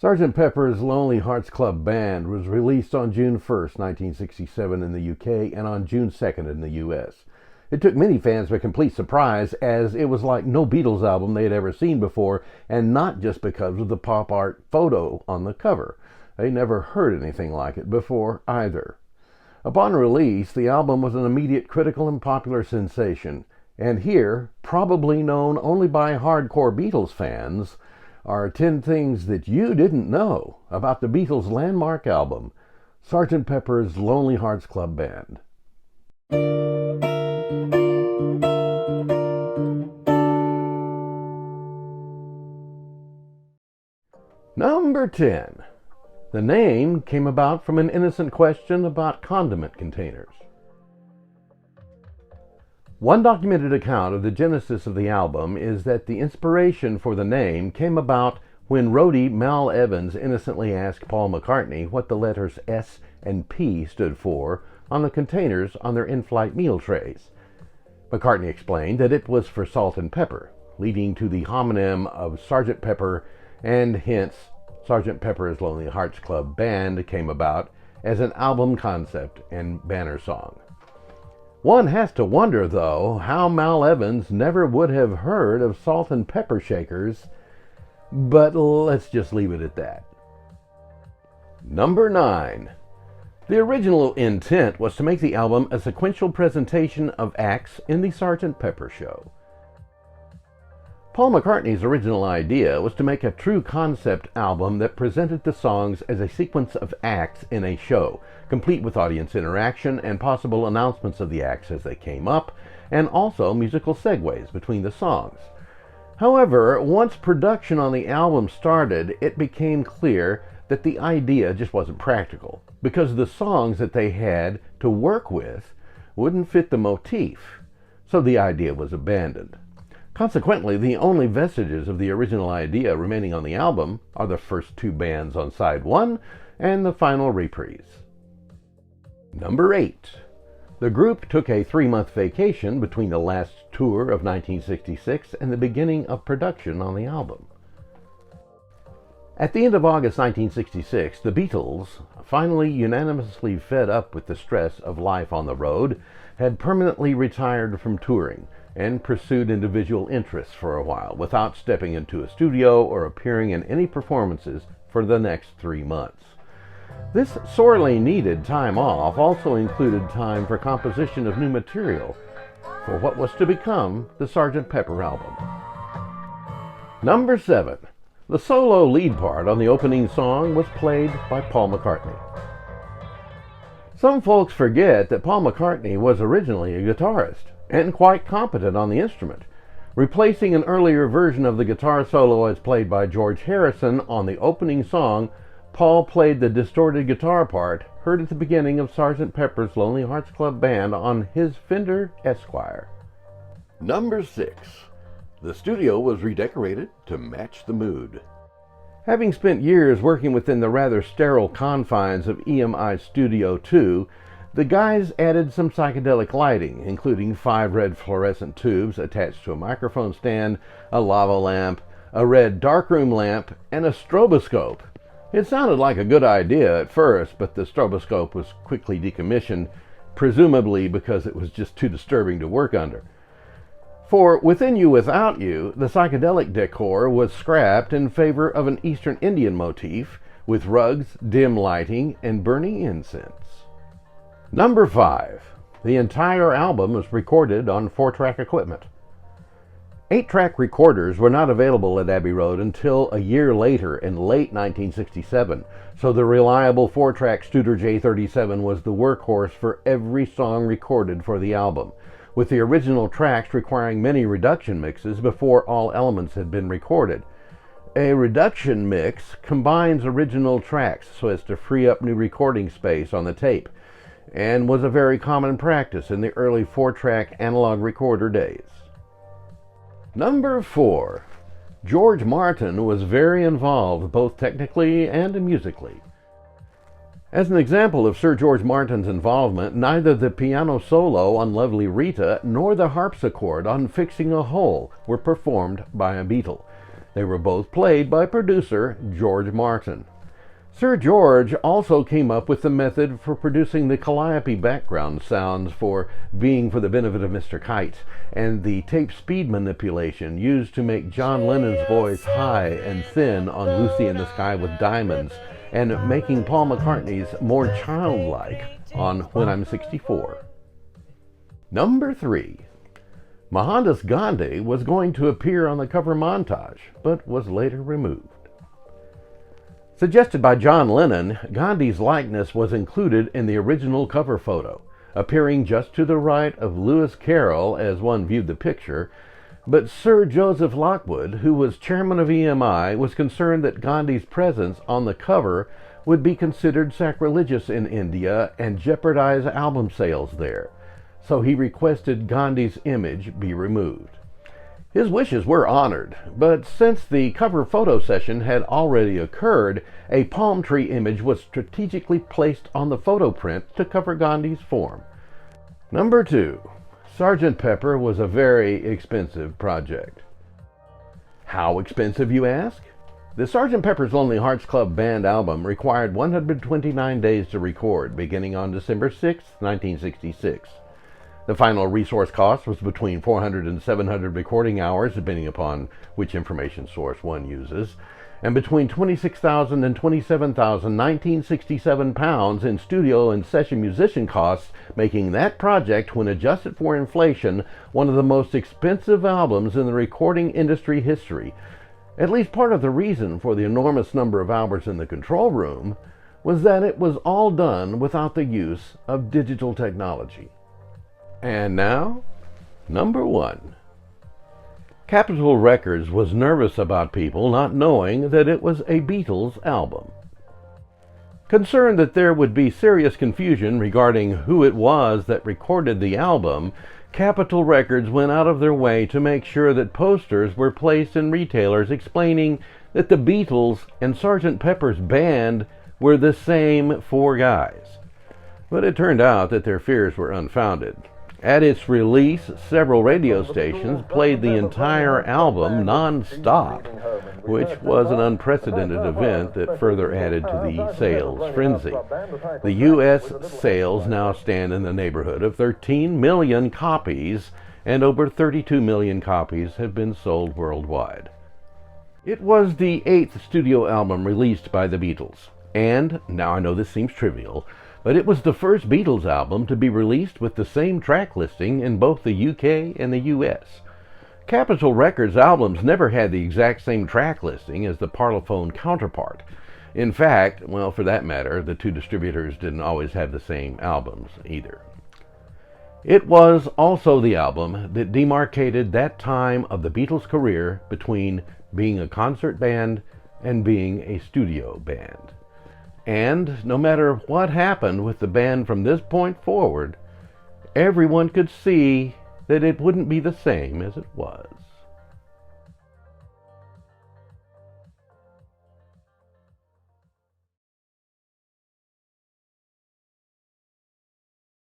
Sgt. Pepper's Lonely Hearts Club Band was released on June 1st, 1967 in the UK and on June 2nd in the US. It took many fans by complete surprise, as it was like no Beatles album they had ever seen before, and not just because of the pop art photo on the cover. They never heard anything like it before either. Upon release, the album was an immediate critical and popular sensation, and here, probably known only by hardcore Beatles fans, are 10 things that you didn't know about the Beatles' landmark album, Sgt. Pepper's Lonely Hearts Club Band. Number 10. The name came about from an innocent question about condiment containers. One documented account of the genesis of the album is that the inspiration for the name came about when roadie Mal Evans innocently asked Paul McCartney what the letters S and P stood for on the containers on their in-flight meal trays. McCartney explained that it was for salt and pepper, leading to the homonym of Sgt. Pepper, and hence Sgt. Pepper's Lonely Hearts Club Band came about as an album concept and banner song. One has to wonder, though, how Mal Evans never would have heard of salt and pepper shakers, but let's just leave it at that. Number 9. The original intent was to make the album a sequential presentation of acts in the Sgt. Pepper show. Paul McCartney's original idea was to make a true concept album that presented the songs as a sequence of acts in a show, complete with audience interaction and possible announcements of the acts as they came up, and also musical segues between the songs. However, once production on the album started, it became clear that the idea just wasn't practical, because the songs that they had to work with wouldn't fit the motif, so the idea was abandoned. Consequently, the only vestiges of the original idea remaining on the album are the first 2 bands on side 1 and the final reprise. Number 8. The group took a 3-month vacation between the last tour of 1966 and the beginning of production on the album. At the end of August 1966, the Beatles, finally unanimously fed up with the stress of life on the road, had permanently retired from touring and pursued individual interests for a while without stepping into a studio or appearing in any performances for the next 3 months. This sorely needed time off also included time for composition of new material for what was to become the Sgt. Pepper album. Number 7. The solo lead part on the opening song was played by Paul McCartney. Some folks forget that Paul McCartney was originally a guitarist and quite competent on the instrument. Replacing an earlier version of the guitar solo as played by George Harrison on the opening song, Paul played the distorted guitar part heard at the beginning of Sgt. Pepper's Lonely Hearts Club Band on his Fender Esquire. Number 6. The studio was redecorated to match the mood. Having spent years working within the rather sterile confines of EMI Studio 2, the guys added some psychedelic lighting, including 5 red fluorescent tubes attached to a microphone stand, a lava lamp, a red darkroom lamp, and a stroboscope. It sounded like a good idea at first, but the stroboscope was quickly decommissioned, presumably because it was just too disturbing to work under. For Within You Without You, the psychedelic decor was scrapped in favor of an Eastern Indian motif, with rugs, dim lighting, and burning incense. Number 5. The entire album was recorded on 4-track equipment. 8-track recorders were not available at Abbey Road until a year later in late 1967, so the reliable 4-track Studer J37 was the workhorse for every song recorded for the album, with the original tracks requiring many reduction mixes before all elements had been recorded. A reduction mix combines original tracks so as to free up new recording space on the tape, and was a very common practice in the early 4-track analog recorder days. Number 4. George Martin was very involved both technically and musically. As an example of Sir George Martin's involvement, neither the piano solo on Lovely Rita nor the harpsichord on Fixing a Hole were performed by a Beatle. They were both played by producer George Martin. Sir George also came up with the method for producing the calliope background sounds for Being for the Benefit of Mr. Kite, and the tape speed manipulation used to make John Lennon's voice high and thin on Lucy in the Sky with Diamonds, and making Paul McCartney's more childlike on When I'm 64. Number 3. Mahatma Gandhi was going to appear on the cover montage, but was later removed. Suggested by John Lennon, Gandhi's likeness was included in the original cover photo, appearing just to the right of Lewis Carroll as one viewed the picture, but Sir Joseph Lockwood, who was chairman of EMI, was concerned that Gandhi's presence on the cover would be considered sacrilegious in India and jeopardize album sales there, so he requested Gandhi's image be removed. His wishes were honored, but since the cover photo session had already occurred, a palm tree image was strategically placed on the photo print to cover Gandhi's form. Number 2. Sgt. Pepper was a very expensive project. How expensive, you ask? The Sgt. Pepper's Lonely Hearts Club Band album required 129 days to record, beginning on December 6, 1966. The final resource cost was between 400 and 700 recording hours, depending upon which information source one uses, and between 26,000 and 27,000 1967 pounds in studio and session musician costs, making that project, when adjusted for inflation, one of the most expensive albums in the recording industry history. At least part of the reason for the enormous number of hours in the control room was that it was all done without the use of digital technology. And now, number 1. Capitol Records was nervous about people not knowing that it was a Beatles album. Concerned that there would be serious confusion regarding who it was that recorded the album, Capitol Records went out of their way to make sure that posters were placed in retailers explaining that the Beatles and Sgt. Pepper's band were the same 4 guys. But it turned out that their fears were unfounded. At its release, several radio stations played the entire album non-stop, which was an unprecedented event that further added to the sales frenzy. The U.S. sales now stand in the neighborhood of 13 million copies, and over 32 million copies have been sold worldwide. It was the 8th studio album released by the Beatles, and, now I know this seems trivial, but it was the first Beatles album to be released with the same track listing in both the UK and the US. Capitol Records albums never had the exact same track listing as the Parlophone counterpart. In fact, well, for that matter, the two distributors didn't always have the same albums either. It was also the album that demarcated that time of the Beatles' career between being a concert band and being a studio band. And no matter what happened with the band from this point forward, everyone could see that it wouldn't be the same as it was.